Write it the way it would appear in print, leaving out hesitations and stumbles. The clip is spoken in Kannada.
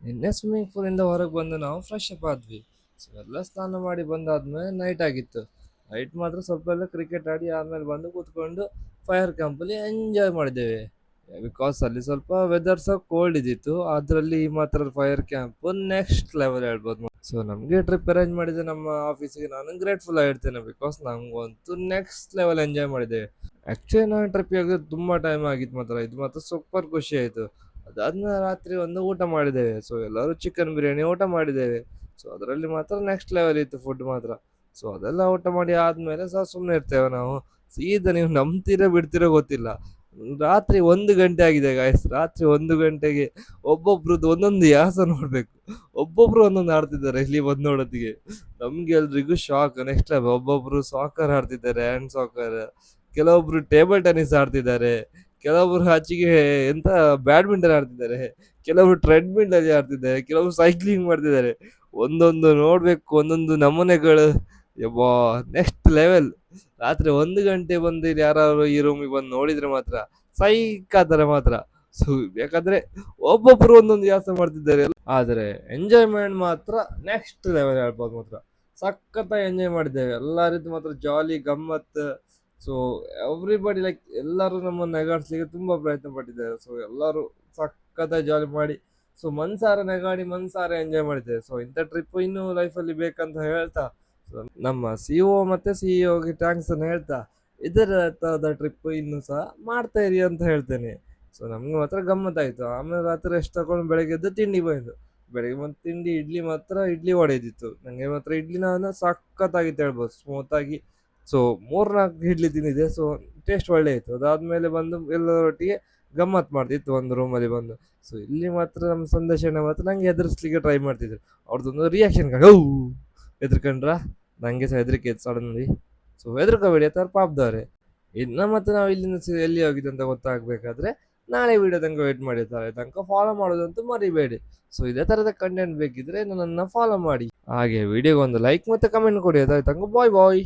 ನಿನ್ನೆ ಸ್ವಿಮ್ಮಿಂಗ್ ಪೂಲಿಂದ ಹೊರಗೆ ಬಂದು ನಾವು ಫ್ರೆಶ್ ಅಪ್ ಆದ್ವಿ. ಸೊ ಎಲ್ಲ ಸ್ನಾನ ಮಾಡಿ ಬಂದಾದ್ಮೇಲೆ ನೈಟ್ ಆಗಿತ್ತು. ನೈಟ್ ಮಾತ್ರ ಸ್ವಲ್ಪ ಎಲ್ಲ ಕ್ರಿಕೆಟ್ ಆಡಿ ಆಮೇಲೆ ಬಂದು ಕೂತ್ಕೊಂಡು ಫೈರ್ ಕ್ಯಾಂಪಲ್ಲಿ ಎಂಜಾಯ್ ಮಾಡಿದ್ದೇವೆ. ಬಿಕಾಸ್ ಅಲ್ಲಿ ಸ್ವಲ್ಪ ವೆದರ್ ಸಹ ಕೋಲ್ಡ್ ಇದ್ದಿತ್ತು, ಅದರಲ್ಲಿ ಈ ಮಾತ್ರ ಫೈರ್ ಕ್ಯಾಂಪ್ ನೆಕ್ಸ್ಟ್ ಲೆವೆಲ್ ಹೇಳ್ಬೋದು. ಸೊ ನಮಗೆ ಟ್ರಿಪ್ ಅರೇಂಜ್ ಮಾಡಿದೆ ನಮ್ಮ ಆಫೀಸಿಗೆ ನಾನು ಗ್ರೇಟ್ಫುಲ್ ಆಗಿರ್ತೇನೆ, ಬಿಕಾಸ್ ನಂಗಂತೂ ನೆಕ್ಸ್ಟ್ ಲೆವೆಲ್ ಎಂಜಾಯ್ ಮಾಡಿದ್ದೇವೆ. ಆ್ಯಕ್ಚುಲಿ ನಾನು ಟ್ರಿಪ್ಪಿಗೆ ಹೋಗೋದು ತುಂಬ ಟೈಮ್ ಆಗಿತ್ತು ಮಾತ್ರ, ಇದು ಮಾತ್ರ ಸೂಪರ್ ಖುಷಿ ಆಯಿತು. ಅದಾದ್ಮೇಲೆ ರಾತ್ರಿ ಒಂದು ಊಟ ಮಾಡಿದ್ದೇವೆ. ಸೊ ಎಲ್ಲರೂ ಚಿಕನ್ ಬಿರಿಯಾನಿ ಊಟ ಮಾಡಿದ್ದೇವೆ. ಸೊ ಅದರಲ್ಲಿ ಮಾತ್ರ ನೆಕ್ಸ್ಟ್ ಲೆವೆಲ್ ಇತ್ತು ಫುಡ್ ಮಾತ್ರ. ಸೊ ಅದೆಲ್ಲ ಊಟ ಮಾಡಿ ಆದಮೇಲೆ ಸಹ ಸುಮ್ಮನೆ ಇರ್ತೇವೆ ನಾವು. ಸೀದಾ ನೀವು ನಂಬ್ತೀರೋ ಬಿಡ್ತೀರೋ ಗೊತ್ತಿಲ್ಲ, ರಾತ್ರಿ 1 ಗಂಟೆ ಆಗಿದೆ ಗಾಯ್ಸ್. ರಾತ್ರಿ 1 ಗಂಟೆಗೆ ಒಬ್ಬೊಬ್ರದ್ದು ಒಂದೊಂದು ಯಾಸ ನೋಡ್ಬೇಕು. ಒಬ್ಬೊಬ್ರು ಒಂದೊಂದು ಆಡ್ತಿದ್ದಾರೆ ಇಲ್ಲಿ ಬಂದು ನೋಡೋತ್ತಿಗೆ. ನಮ್ಗೆ ಎಲ್ರಿಗೂ ಶಾಕ್ ನೆಕ್ಸ್ಟ್ ಲೆವೆಲ್. ಒಬ್ಬೊಬ್ರು ಸಾಕರ್ ಆಡ್ತಿದ್ದಾರೆ, ಹ್ಯಾಂಡ್ ಸಾಕರ್. ಕೆಲವೊಬ್ರು ಟೇಬಲ್ ಟೆನ್ನಿಸ್ ಆಡ್ತಿದ್ದಾರೆ. ಕೆಲವೊಬ್ರು ಆಚೆಗೆ ಎಂತ ಬ್ಯಾಡ್ಮಿಂಟನ್ ಆಡ್ತಿದ್ದಾರೆ. ಕೆಲವರು ಟ್ರೆಡ್ಮಿಲ್ ಅಲ್ಲಿ ಆಡ್ತಿದ್ದಾರೆ. ಕೆಲವರು ಸೈಕ್ಲಿಂಗ್ ಮಾಡ್ತಿದ್ದಾರೆ. ಒಂದೊಂದು ನೋಡ್ಬೇಕು, ಒಂದೊಂದು ನಮೂನೆಗಳು. ಯಬ್ಬಾ, ನೆಕ್ಸ್ಟ್ ಲೆವೆಲ್. ರಾತ್ರಿ 1 ಗಂಟೆ ಬಂದು ಇಲ್ಲಿ ಯಾರು ಈ ರೂಮಿಗೆ ಬಂದು ನೋಡಿದ್ರೆ ಮಾತ್ರ ಸೈಕಾತಾರೆ ಮಾತ್ರ. ಸೊ ಯಾಕಂದ್ರೆ ಒಬ್ಬೊಬ್ರು ಒಂದೊಂದು ವ್ಯಾಸ ಮಾಡ್ತಿದ್ದಾರೆ. ಆದರೆ ಎಂಜಾಯ್ಮೆಂಟ್ ಮಾತ್ರ ನೆಕ್ಸ್ಟ್ ಲೆವೆಲ್ ಹೇಳ್ಬೋದು ಮಾತ್ರ. ಸಖತ್ತಾಗಿ ಎಂಜಾಯ್ ಮಾಡಿದ್ದೇವೆ ಎಲ್ಲ ರೀತಿ ಮಾತ್ರ, ಜಾಲಿ ಗಮ್ಮತ್. ಸೊ ಎವ್ರಿಬಡಿ ಲೈಕ್ ಎಲ್ಲರೂ ನಮ್ಮನ್ನು ನಗಾಡ್ಸ್ಲಿಕ್ಕೆ ತುಂಬ ಪ್ರಯತ್ನ ಪಟ್ಟಿದ್ದಾರೆ. ಸೊ ಎಲ್ಲರೂ ಸಖತ್ತಾಗಿ ಜಾಲಿ ಮಾಡಿ, ಸೊ ಮನ್ಸಾರ ನಗಾಡಿ ಮನ್ಸಾರ ಎಂಜಾಯ್ ಮಾಡಿದ್ದೇವೆ. ಸೊ ಇಂಥ ಟ್ರಿಪ್ ಇನ್ನೂ ಲೈಫಲ್ಲಿ ಬೇಕಂತ ಹೇಳ್ತಾ, ಸೊ ನಮ್ಮ ಸಿ ಒ ಮತ್ತು ಸಿ ಇಒಗೆ ಥ್ಯಾಂಕ್ಸ್ ಅನ್ನು ಹೇಳ್ತಾ, ಇದರ ಥರದ ಟ್ರಿಪ್ ಇನ್ನೂ ಸಹ ಮಾಡ್ತಾ ಇರಿ ಅಂತ ಹೇಳ್ತೇನೆ. ಸೊ ನಮ್ಗೆ ಮಾತ್ರ ಗಮ್ಮತ್ತಾಯಿತು. ಆಮೇಲೆ ರಾತ್ರಿ ರೆಸ್ಟ್ ತಗೊಂಡು ಬೆಳಗ್ಗೆ ಎದ್ದು ತಿಂಡಿ ಬಂದು, ಬೆಳಗ್ಗೆ ಮತ್ತು ತಿಂಡಿ ಇಡ್ಲಿ ಮಾತ್ರ ಇಡ್ಲಿ ಹೊಡೆದಿತ್ತು. ನನಗೆ ಮಾತ್ರ ಇಡ್ಲಿ ನಾನು ಸಖತ್ತಾಗಿತ್ತು ಹೇಳ್ಬೋದು, ಸ್ಮೂತಾಗಿ. ಸೊ 3-4 ಇಡ್ಲಿ ತಿಂದಿದ್ದೆ. ಸೊ ಟೇಸ್ಟ್ ಒಳ್ಳೆ ಇತ್ತು. ಅದಾದಮೇಲೆ ಬಂದು ಎಲ್ಲರೊಟ್ಟಿಗೆ ಗಮ್ಮತ್ತು ಮಾಡ್ತಿತ್ತು ಒಂದು ರೂಮಲ್ಲಿ ಬಂದು. ಸೊ ಇಲ್ಲಿ ಮಾತ್ರ ನಮ್ಮ ಸಂದೇಶನ ಮಾತ್ರ ನಂಗೆ ಹೆದರಿಸ್ಲಿಕ್ಕೆ ಟ್ರೈ ಮಾಡ್ತಿದ್ರು. ಅವ್ರದ್ದೊಂದು ರಿಯಾಕ್ಷನ್ ಕಂಡು ಹೆದರ್ಕೊಂಡ್ರ, ನನಗೆ ಸಹ ಹೆದರಿಕೆ ಇತ್ತು ಸಡನ್ಲಿ. ಸೊ ಹೆದರ್ಕೋಬೇಡಿ ಆ ಥರ ಪಾಪದವ್ರೆ. ಇನ್ನು ಮತ್ತೆ ನಾವು ಇಲ್ಲಿಂದ ಎಲ್ಲಿ ಹೋಗಿದೆ ಅಂತ ಗೊತ್ತಾಗಬೇಕಾದ್ರೆ ನಾಳೆ ವಿಡಿಯೋ ತನಕ ವೇಟ್ ಮಾಡಿ. ತನಕ ಫಾಲೋ ಮಾಡೋದಂತೂ ಮರಿಬೇಡಿ. ಸೊ ಇದೇ ಥರದ ಕಂಟೆಂಟ್ ಬೇಕಿದ್ರೆ ನನ್ನನ್ನು ಫಾಲೋ ಮಾಡಿ. ಹಾಗೆ ವಿಡಿಯೋಗೆ ಒಂದು ಲೈಕ್ ಮತ್ತು ಕಮೆಂಟ್ ಕೊಡಿ. ಅದಾಯ್ತು, ತನಕ ಬಾಯ್ ಬಾಯ್.